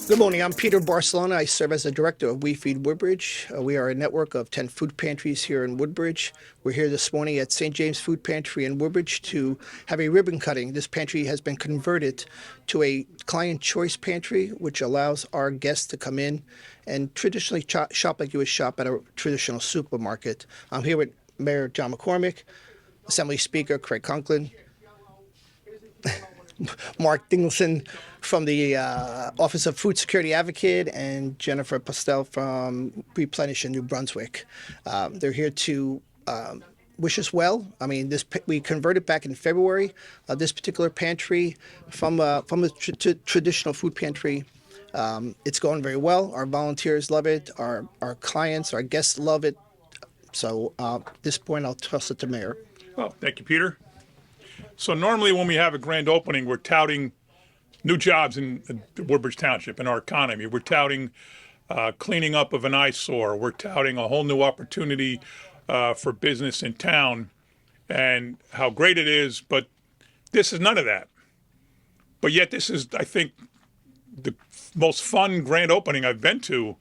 Good morning. I'm Peter Barcelona. I serve as the director of We Feed Woodbridge. We are a network of 10 food pantries here in Woodbridge. We're here this morning at St. James Food Pantry in Woodbridge to have a ribbon cutting. This pantry has been converted to a client choice pantry, which allows our guests to come in and traditionally shop like you would shop at a traditional supermarket. I'm here with Mayor John McCormick, Assembly Speaker Craig Conklin, Mark Dingleson from the Office of Food Security Advocate, and Jennifer Postel from Replenish in New Brunswick. They're here to wish us well. I mean, we converted back in February this particular pantry from a traditional food pantry. It's going very well. Our volunteers love it. Our clients, our guests love it. So at this point, I'll toss it to Mayor. Well, thank you, Peter. So normally when we have a grand opening, we're touting new jobs in Woodbridge Township and our economy. We're touting cleaning up of an eyesore. We're touting a whole new opportunity for business in town and how great it is. But this is none of that. But yet this is, I think, the most fun grand opening I've been to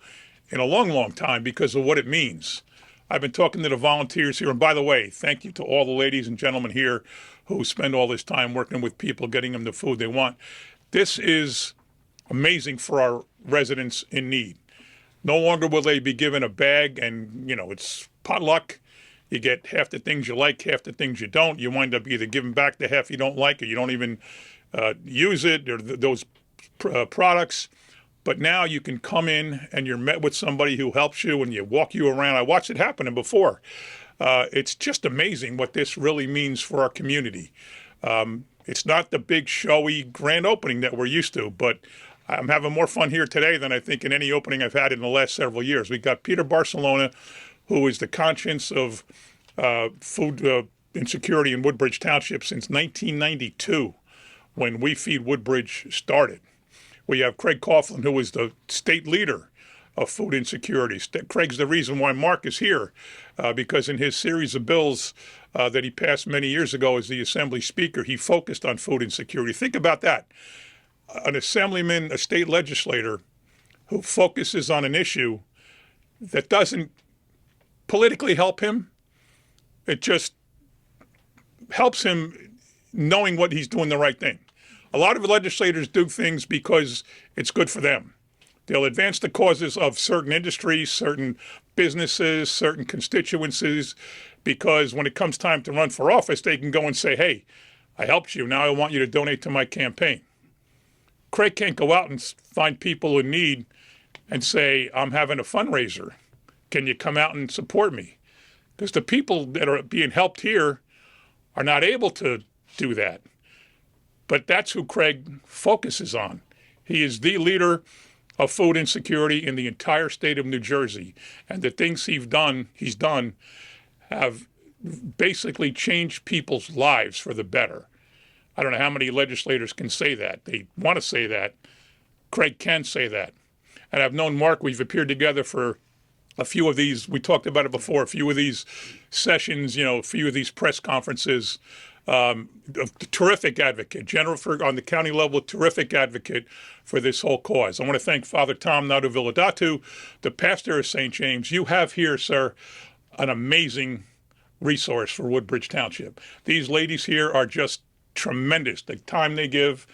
in a long, long time because of what it means. I've been talking to the volunteers here. And by the way, thank you to all the ladies and gentlemen here who spend all this time working with people, getting them the food they want. This is amazing for our residents in need. No longer will they be given a bag and, it's potluck. You get half the things you like, half the things you don't. You wind up either giving back the half you don't like or you don't even use it or those products. But now you can come in and you're met with somebody who helps you and you walk you around. I watched it happening before. It's just amazing what this really means for our community. It's not the big showy grand opening that we're used to, but I'm having more fun here today than I think in any opening I've had in the last several years. We've got Peter Barcelona, who is the conscience of food insecurity in Woodbridge Township since 1992, when We Feed Woodbridge started. We have Craig Coughlin, who is the state leader of food insecurity. Craig's the reason why Mark is here, because in his series of bills that he passed many years ago as the Assembly Speaker, he focused on food insecurity. Think about that. An assemblyman, a state legislator who focuses on an issue that doesn't politically help him. It just helps him knowing what he's doing the right thing. A lot of legislators do things because it's good for them. They'll advance the causes of certain industries, certain businesses, certain constituencies, because when it comes time to run for office, they can go and say, hey, I helped you. Now I want you to donate to my campaign. Craig can't go out and find people in need and say, I'm having a fundraiser. Can you come out and support me? Because the people that are being helped here are not able to do that. But that's who Craig focuses on. He is the leader of food insecurity in the entire state of New Jersey. And the things he's done have basically changed people's lives for the better. I don't know how many legislators can say that. They want to say that. Craig can say that. And I've known Mark, we've appeared together for a few of these, we talked about it before, a few of these sessions, a few of these press conferences. A terrific advocate. Jennifer, on the county level, terrific advocate for this whole cause. I want to thank Father Tom Naduvilladatu, the pastor of St. James. You have here, sir, an amazing resource for Woodbridge Township. These ladies here are just tremendous. The time they give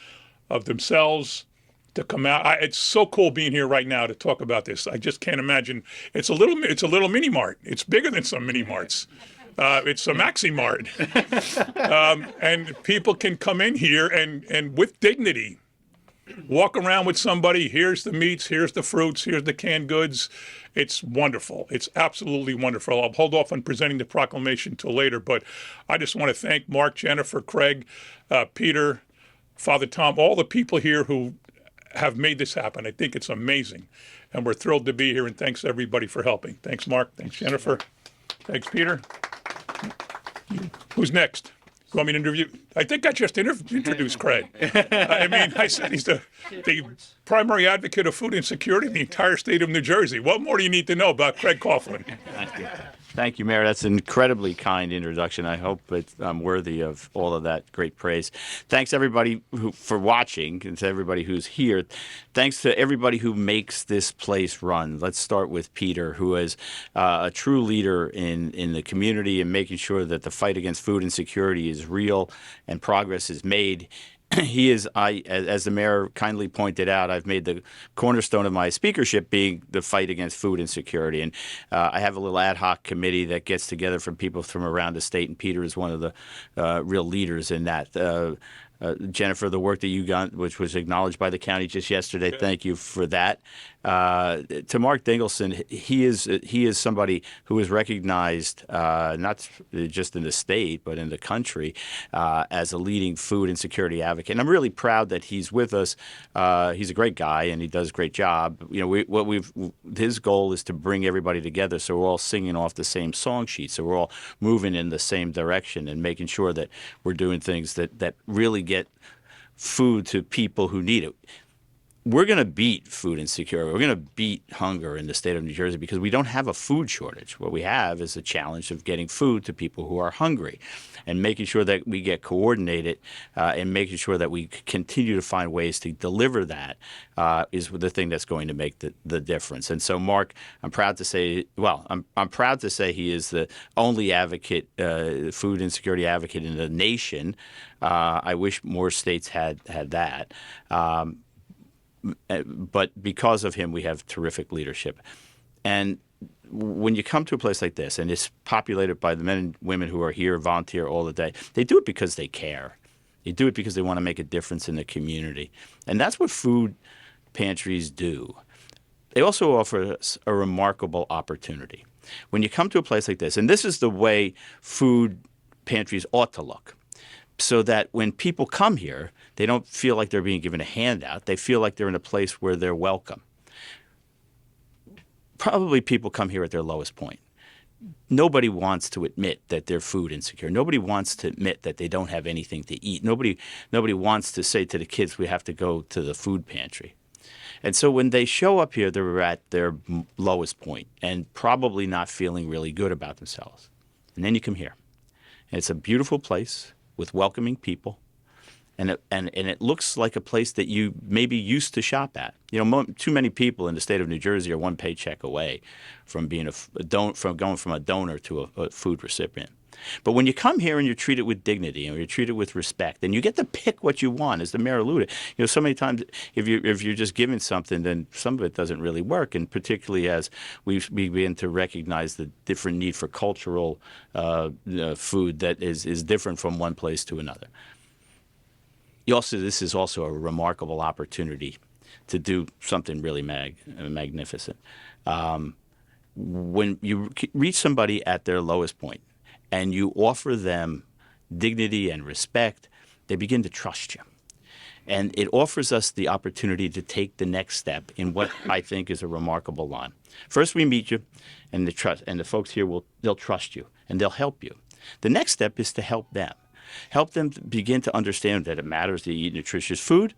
of themselves to come out. It's so cool being here right now to talk about this. I just can't imagine. It's a little mini mart. It's bigger than some mini marts. It's a Maxi Mart. And people can come in here and with dignity, walk around with somebody. Here's the meats, here's the fruits, here's the canned goods. It's wonderful. It's absolutely wonderful. I'll hold off on presenting the proclamation till later, but I just want to thank Mark, Jennifer, Craig, Peter, Father Tom, all the people here who have made this happen. I think it's amazing. And we're thrilled to be here, and thanks everybody for helping. Thanks, Mark. Thanks, Jennifer. Thanks, Peter. Who's next? You want me to interview? I think I just introduced Craig. I said he's the primary advocate of food insecurity in the entire state of New Jersey. What more do you need to know about Craig Coughlin? Thank you, Mayor. That's an incredibly kind introduction. I hope I'm worthy of all of that great praise. Thanks, everybody, for watching, and to everybody who's here. Thanks to everybody who makes this place run. Let's start with Peter, who is a true leader in the community and making sure that the fight against food insecurity is real and progress is made. He is, as the mayor kindly pointed out, I've made the cornerstone of my speakership being the fight against food insecurity. And I have a little ad hoc committee that gets together from people from around the state, and Peter is one of the real leaders in that. Jennifer, the work that you got, which was acknowledged by the county just yesterday, thank you for that. To Mark Dingleson, he is somebody who is recognized not just in the state but in the country as a leading food and security advocate. And I'm really proud that he's with us. He's a great guy and he does a great job. You know, his goal is to bring everybody together so we're all singing off the same song sheet, so we're all moving in the same direction and making sure that we're doing things that really get food to people who need it. We're going to beat food insecurity. We're going to beat hunger in the state of New Jersey because we don't have a food shortage. What we have is a challenge of getting food to people who are hungry and making sure that we get coordinated and making sure that we continue to find ways to deliver that is the thing that's going to make the difference. And so, Mark, I'm proud to say, I'm proud to say he is the only advocate, food insecurity advocate in the nation. I wish more states had that. But because of him, we have terrific leadership. And when you come to a place like this, and it's populated by the men and women who are here, volunteer all the day, they do it because they care. They do it because they want to make a difference in the community. And that's what food pantries do. They also offer us a remarkable opportunity. When you come to a place like this, and this is the way food pantries ought to look, so that when people come here, they don't feel like they're being given a handout. They feel like they're in a place where they're welcome. Probably people come here at their lowest point. Nobody wants to admit that they're food insecure. Nobody wants to admit that they don't have anything to eat. Nobody wants to say to the kids, we have to go to the food pantry. And so when they show up here, they're at their lowest point and probably not feeling really good about themselves. And then you come here. And it's a beautiful place with welcoming people, and it looks like a place that you maybe used to shop at. You know, too many people in the state of New Jersey are one paycheck away from being going from a donor to a food recipient. But when you come here and you're treated with dignity and you're treated with respect, and you get to pick what you want, as the mayor alluded, you know, so many times if you're just given something, then some of it doesn't really work. And particularly as we begin to recognize the different need for cultural food that is different from one place to another. This is also a remarkable opportunity to do something really magnificent. When you reach somebody at their lowest point, and you offer them dignity and respect, they begin to trust you. And it offers us the opportunity to take the next step in what I think is a remarkable line. First, we meet you, and the folks here they'll trust you, and they'll help you. The next step is to help them. Help them begin to understand that it matters to eat nutritious food,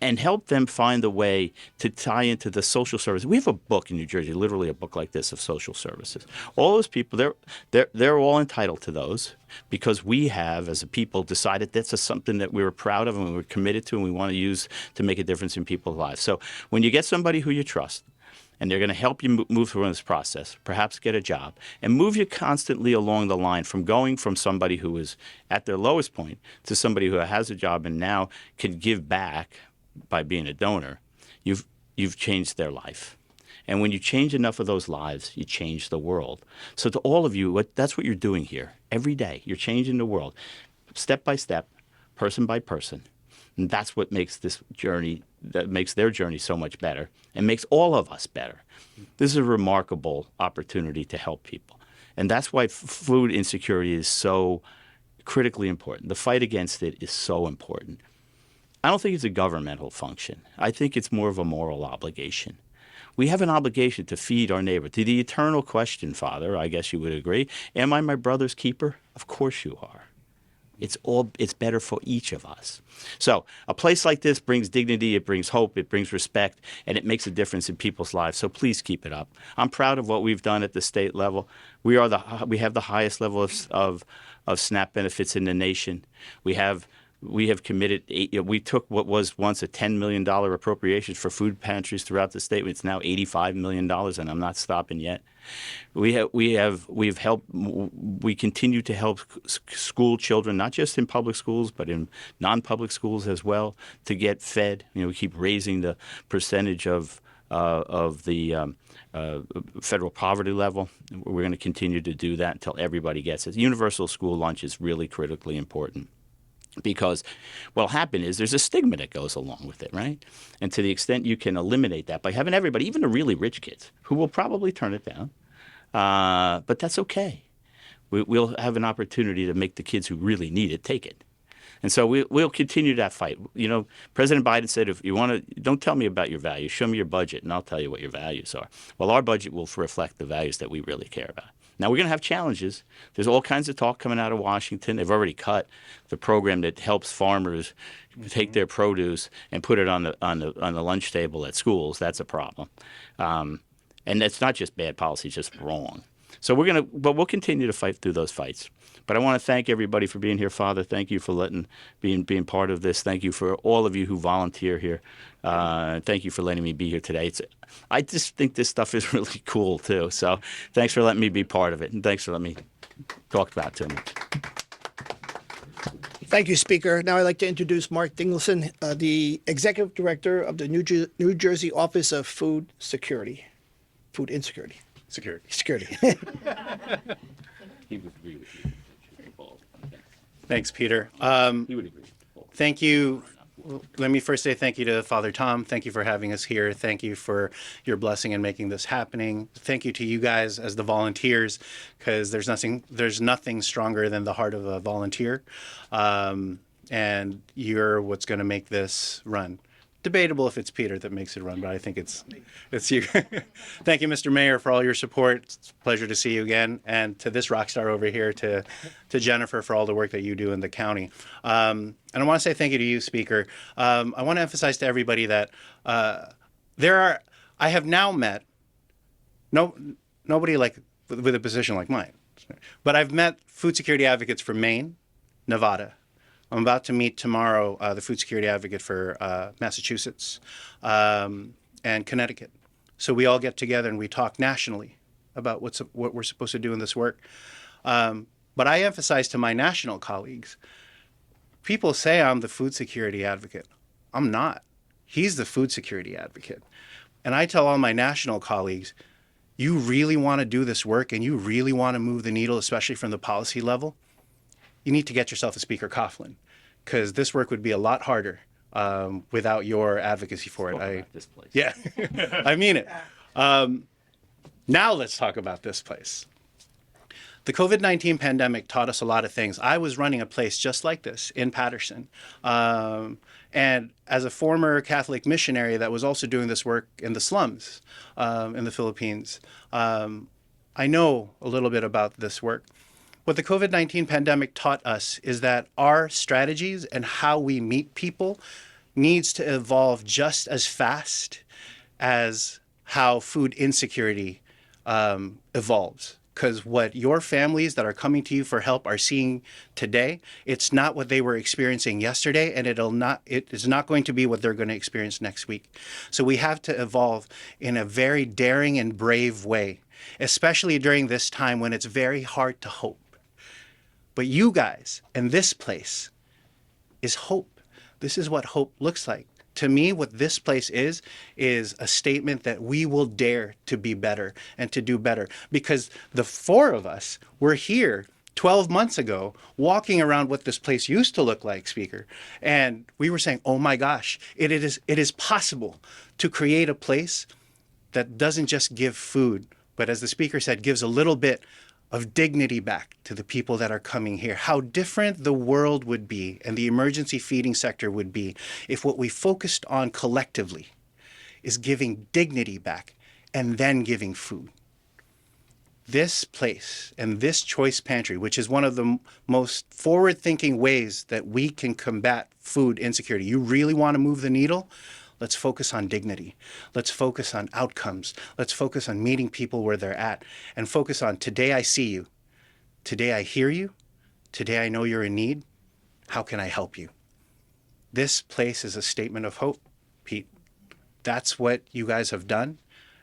and help them find a way to tie into the social services. We have a book in New Jersey, literally a book like this of social services. All those people, they're all entitled to those because we have, as a people, decided that's something that we were proud of and we were committed to and we want to use to make a difference in people's lives. So when you get somebody who you trust, and they're going to help you move through this process, perhaps get a job, and move you constantly along the line from going from somebody who is at their lowest point to somebody who has a job and now can give back by being a donor, you've changed their life. And when you change enough of those lives, you change the world. So to all of you, that's what you're doing here every day. You're changing the world, step by step, person by person. And that's what makes this journey, that makes their journey so much better and makes all of us better. This is a remarkable opportunity to help people. And that's why food insecurity is so critically important. The fight against it is so important. I don't think it's a governmental function. I think it's more of a moral obligation. We have an obligation to feed our neighbor. To the eternal question, Father, I guess you would agree, am I my brother's keeper? Of course you are. It's better for each of us. So a place like this brings dignity, it brings hope, it brings respect, and it makes a difference in people's lives. So please keep it up. I'm proud of what we've done at the state level. We have the highest level of SNAP benefits in the nation. We have committed. We took what was once a $10 million appropriation for food pantries throughout the state. It's now $85 million, and I'm not stopping yet. We've helped. We continue to help school children, not just in public schools, but in non-public schools as well, to get fed. We keep raising the percentage of the federal poverty level. We're going to continue to do that until everybody gets it. Universal school lunch is really critically important. Because what'll happen is there's a stigma that goes along with it, right? And to the extent you can eliminate that by having everybody, even the really rich kids, who will probably turn it down, but that's okay. We'll have an opportunity to make the kids who really need it take it. And so we'll continue that fight. President Biden said, if you want to, don't tell me about your values, show me your budget, and I'll tell you what your values are. Well, our budget will reflect the values that we really care about. Now, we're going to have challenges. There's all kinds of talk coming out of Washington. They've already cut the program that helps farmers take their produce and put it on the lunch table at schools. That's a problem. And that's not just bad policy, it's just wrong. So but we'll continue to fight through those fights. But I want to thank everybody for being here, Father. Thank you for being part of this. Thank you for all of you who volunteer here. Thank you for letting me be here today. I just think this stuff is really cool too. So thanks for letting me be part of it, and thanks for letting me talk about it too much. Thank you, Speaker. Now I'd like to introduce Mark Dingleson, the Executive Director of the New Jersey Office of Food Insecurity. Security. He would agree with you. Thanks, Peter. He would agree. Thank you. Let me first say thank you to Father Tom. Thank you for having us here. Thank you for your blessing in making this happening. Thank you to you guys as the volunteers, because there's nothing stronger than the heart of a volunteer. And you're what's going to make this run. Debatable if it's Peter that makes it run, but I think it's you. Thank you, Mr. Mayor, for all your support. It's a pleasure to see you again. And to this rock star over here, to Jennifer, for all the work that you do in the county. And I want to say thank you to you, Speaker. I want to emphasize to everybody that I have now met nobody with a position like mine, but I've met food security advocates from Maine, Nevada. I'm about to meet tomorrow the food security advocate for Massachusetts and Connecticut. So we all get together and we talk nationally about what we're supposed to do in this work. But I emphasize to my national colleagues, people say I'm the food security advocate. I'm not. He's the food security advocate. And I tell all my national colleagues, you really want to do this work and you really want to move the needle, especially from the policy level, you need to get yourself a Speaker Coughlin, because this work would be a lot harder without your advocacy for it. This place. Yeah, I mean it. Now let's talk about this place. The COVID-19 pandemic taught us a lot of things. I was running a place just like this in Paterson. And as a former Catholic missionary that was also doing this work in the slums in the Philippines, I know a little bit about this work. What the COVID-19 pandemic taught us is that our strategies and how we meet people needs to evolve just as fast as how food insecurity evolves. Because what your families that are coming to you for help are seeing today, it's not what they were experiencing yesterday, and it is not going to be what they're going to experience next week. So we have to evolve in a very daring and brave way, especially during this time when it's very hard to hope. But you guys and this place is hope. This is what hope looks like. To me, what this place is a statement that we will dare to be better and to do better. Because the four of us were here 12 months ago walking around what this place used to look like, Speaker. And we were saying, oh my gosh, it is possible to create a place that doesn't just give food, but as the Speaker said, gives a little bit of dignity back to the people that are coming here. How different the world would be and the emergency feeding sector would be if what we focused on collectively is giving dignity back and then giving food. This place and this choice pantry, which is one of the most forward-thinking ways that we can combat food insecurity. You really want to move the needle? Let's focus on dignity. Let's focus on outcomes. Let's focus on meeting people where they're at and focus on today I see you. Today I hear you. Today I know you're in need. How can I help you? This place is a statement of hope, Pete. That's what you guys have done,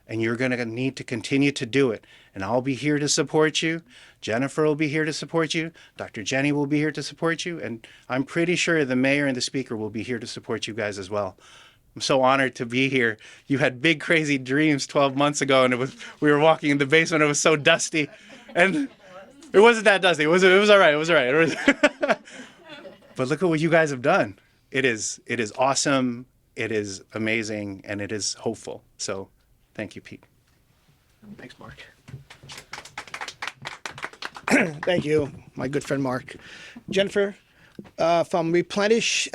and you're going to need to continue to do it. And I'll be here to support you. Jennifer will be here to support you. Dr. Jenny will be here to support you. And I'm pretty sure the mayor and the speaker will be here to support you guys as well. I'm so honored to be here. You had big, crazy dreams 12 months ago, and we were walking in the basement. It was so dusty. And it wasn't that dusty. It was all right. It was all right. But look at what you guys have done. It is awesome. It is amazing, and it is hopeful. So thank you, Pete. Thanks, Mark. Thank you, my good friend Mark. Jennifer, from Replenish,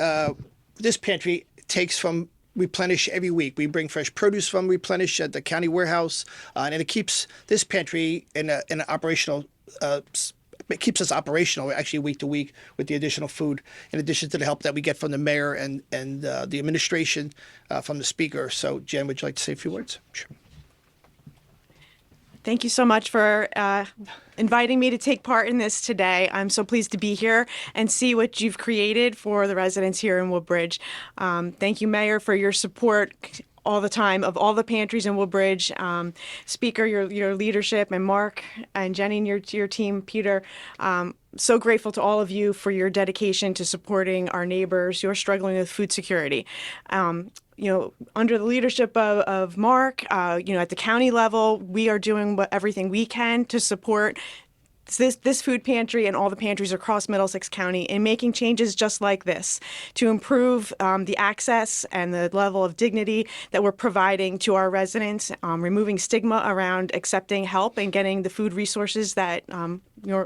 this pantry takes from Replenish every week. We bring fresh produce from Replenish at the county warehouse, and it keeps this pantry in an operational. It keeps us operational actually week to week with the additional food, in addition to the help that we get from the mayor and the administration from the speaker. So, Jen, would you like to say a few words? Sure. Thank you so much for inviting me to take part in this today. I'm so pleased to be here and see what you've created for the residents here in Woodbridge. Thank you, Mayor, for your support all the time of all the pantries in Woodbridge. Speaker, your leadership, and Mark and Jenny and your team, Peter. So grateful to all of you for your dedication to supporting our neighbors who are struggling with food security. Under the leadership of Mark, at the county level, we are doing everything we can to support this food pantry and all the pantries across Middlesex County in making changes just like this to improve the access and the level of dignity that we're providing to our residents, removing stigma around accepting help and getting the food resources that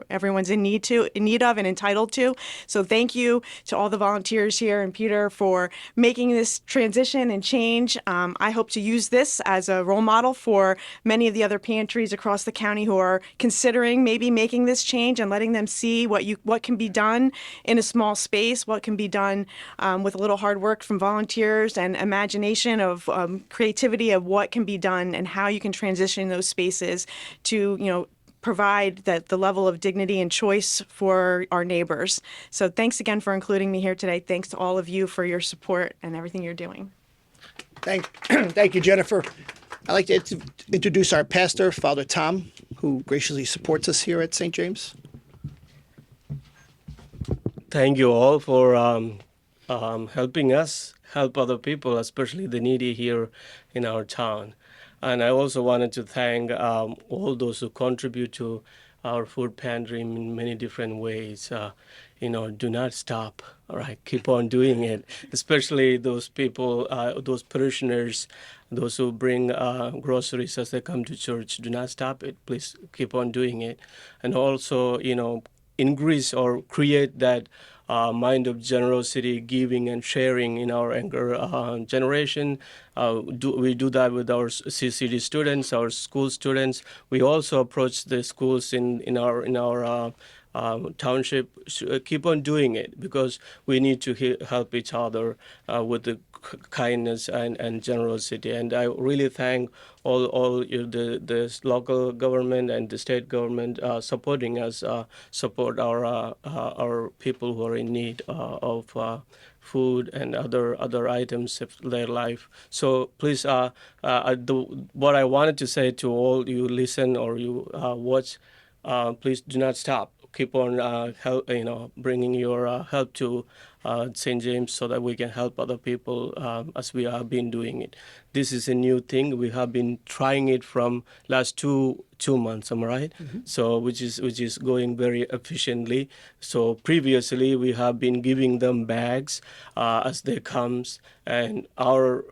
everyone's in need of and entitled to. So thank you to all the volunteers here and Peter for making this transition and change. I hope to use this as a role model for many of the other pantries across the county who are considering maybe making this change and letting them see what can be done in a small space, what can be done with a little hard work from volunteers and imagination of creativity of what can be done and how you can transition those spaces to provide the level of dignity and choice for our neighbors. So thanks again for including me here today. Thanks to all of you for your support and everything you're doing. Thank you, Jennifer. I'd like to introduce our pastor, Father Tom, who graciously supports us here at St. James. Thank you all for helping us help other people, especially the needy here in our town. And I also wanted to thank all those who contribute to our food pantry in many different ways. Do not stop. All right, keep on doing it. Especially those people, those parishioners, those who bring groceries as they come to church. Do not stop it. Please keep on doing it. And also, increase or create that mind of generosity, giving and sharing in our younger generation. We do that with our CCD students, our school students. We also approach the schools in our township. Keep on doing it because we need to help each other with the kindness and generosity. And I really thank all the local government and the state government supporting us, support our people who are in need of food and other items of their life. So please, what I wanted to say to all you listen or you watch, please do not stop. Keep on bringing your help to St. James so that we can help other people as we have been doing it. This is a new thing. We have been trying it from last two months, am I right? Mm-hmm. So which is going very efficiently. So previously we have been giving them bags as they comes, and our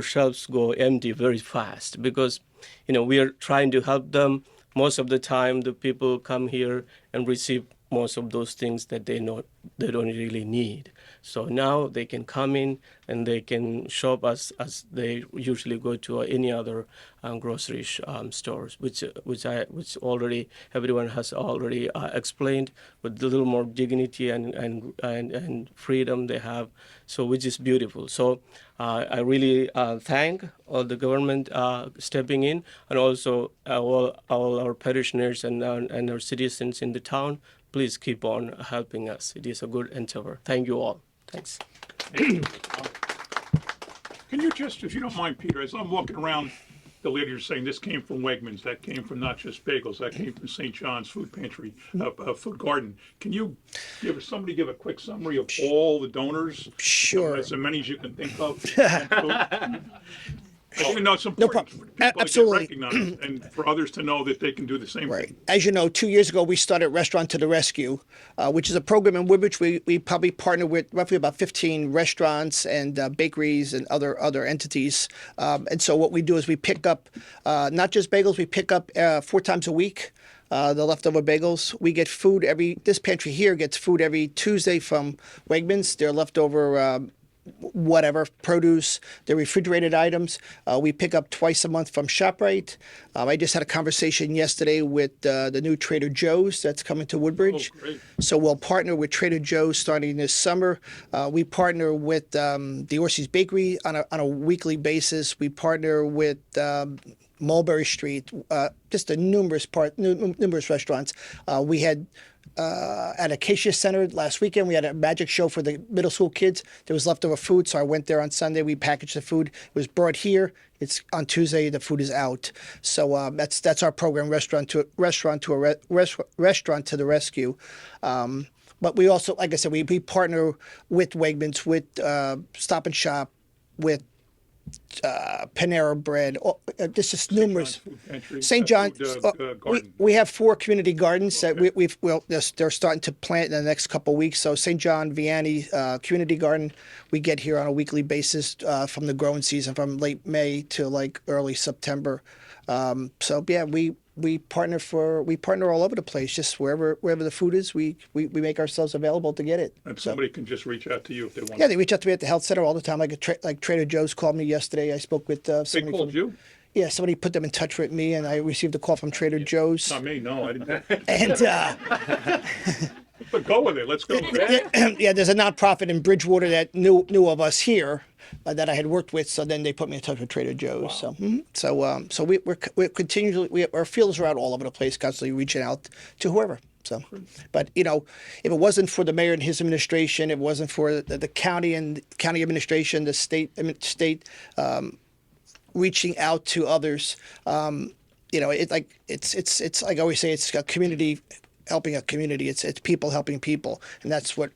shelves go empty very fast because we are trying to help them. Most of the time, the people come here and receive most of those things that they they don't really need. So now they can come in and they can shop as they usually go to any other grocery stores, which already everyone has already explained, with a little more dignity and freedom they have, so which is beautiful. So I really thank all the government stepping in, and also all our parishioners and our citizens in the town. Please keep on helping us. It is a good endeavor. Thank you all. Thanks. Can you just, if you don't mind, Peter, as I'm walking around, the lady was saying this came from Wegmans, that came from Not Just Bagels, that came from St. John's Food Pantry, Food Garden. Can you somebody give a quick summary of all the donors? Sure. As many as you can think of. I even know it's important problem. for people Absolutely. to get recognized and for others to know that they can do the same Right. thing. As you know, 2 years ago, we started Restaurant to the Rescue, which is a program in Woodbridge. We probably partner with roughly about 15 restaurants and bakeries and other entities. And so what we do is we pick up not just bagels, we pick up 4 times a week. The leftover bagels. We get food this pantry here gets food every Tuesday from Wegmans. Their leftover whatever produce, the refrigerated items. We pick up twice a month from ShopRite. I just had a conversation yesterday with the new Trader Joe's that's coming to Woodbridge. Oh, great. So we'll partner with Trader Joe's starting this summer. We partner with the Orsi's Bakery on a weekly basis. We partner with Mulberry Street, just a numerous restaurants. We had at Acacia Center last weekend, we had a magic show for the middle school kids. There was leftover food, so I went there on Sunday. We packaged the food. It was brought here. It's on Tuesday. The food is out. So that's our program, restaurant to the rescue. But we also, like I said, we partner with Wegmans, with Stop and Shop, with Panera Bread. This is numerous. St. John. We have 4 community gardens that they're starting to plant in the next couple of weeks. So St. John Vianney Community Garden, we get here on a weekly basis from the growing season, from late May to like early September. So yeah, we partner all over the place. Just wherever the food is, we make ourselves available to get it. And somebody can just reach out to you if they want. Yeah, they reach out to me at the health center all the time. Like Trader Joe's called me yesterday. I spoke with They somebody. called you? Yeah, somebody put them in touch with me, and I received a call from Trader Joe's. Not me, no, I didn't. And But go with it, let's go. yeah, there's a nonprofit in Bridgewater that knew of us here that I had worked with. So then they put me in touch with Trader Joe's. Wow. So we're continually our feelers are out all over the place, constantly reaching out to whoever. So, but if it wasn't for the mayor and his administration, if it wasn't for the county and county administration, the state reaching out to others, it's like I always say, it's a community helping a community. It's people helping people, and that's what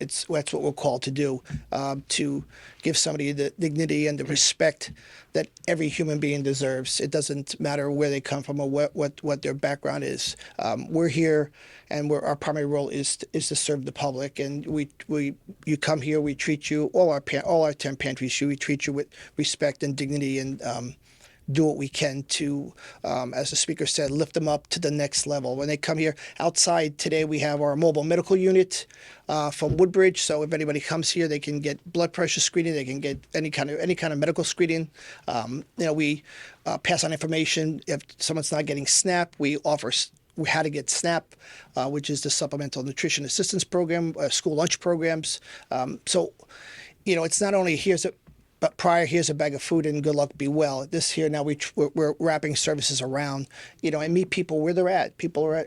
we're called to do, to give somebody the dignity and the respect that every human being deserves. It doesn't matter where they come from or what their background is. We're here, and our primary role is to serve the public. And you come here, we treat you, all our 10 pantries, we treat you with respect and dignity, and do what we can to, as the speaker said, lift them up to the next level. When they come here, outside today we have our mobile medical unit from Woodbridge. So if anybody comes here, they can get blood pressure screening. They can get any kind of medical screening. We pass on information if someone's not getting SNAP. We offer how to get SNAP, which is the Supplemental Nutrition Assistance Program, school lunch programs. So it's not only but here's a bag of food and good luck, be well. This here now we're wrapping services around, and meet people where they're at. People are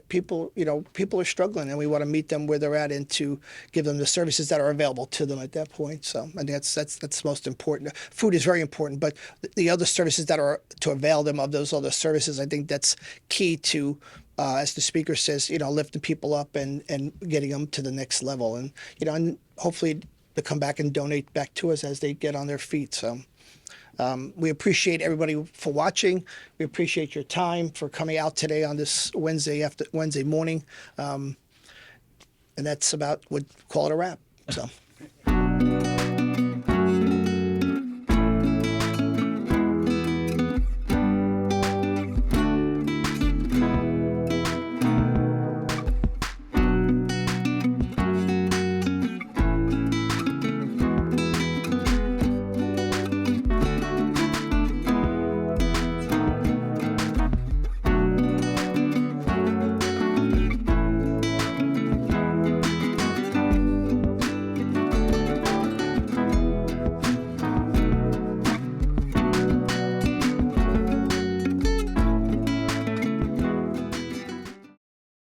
struggling, and we want to meet them where they're at and to give them the services that are available to them at that point. So I think that's most important. Food is very important, but the other services that are to avail them of those other services, I think that's key to, as the speaker says, lifting people up and getting them to the next level, and hopefully to come back and donate back to us as they get on their feet. So we appreciate everybody for watching. We appreciate your time for coming out today on this Wednesday morning. And that's about, we'd call it a wrap. So.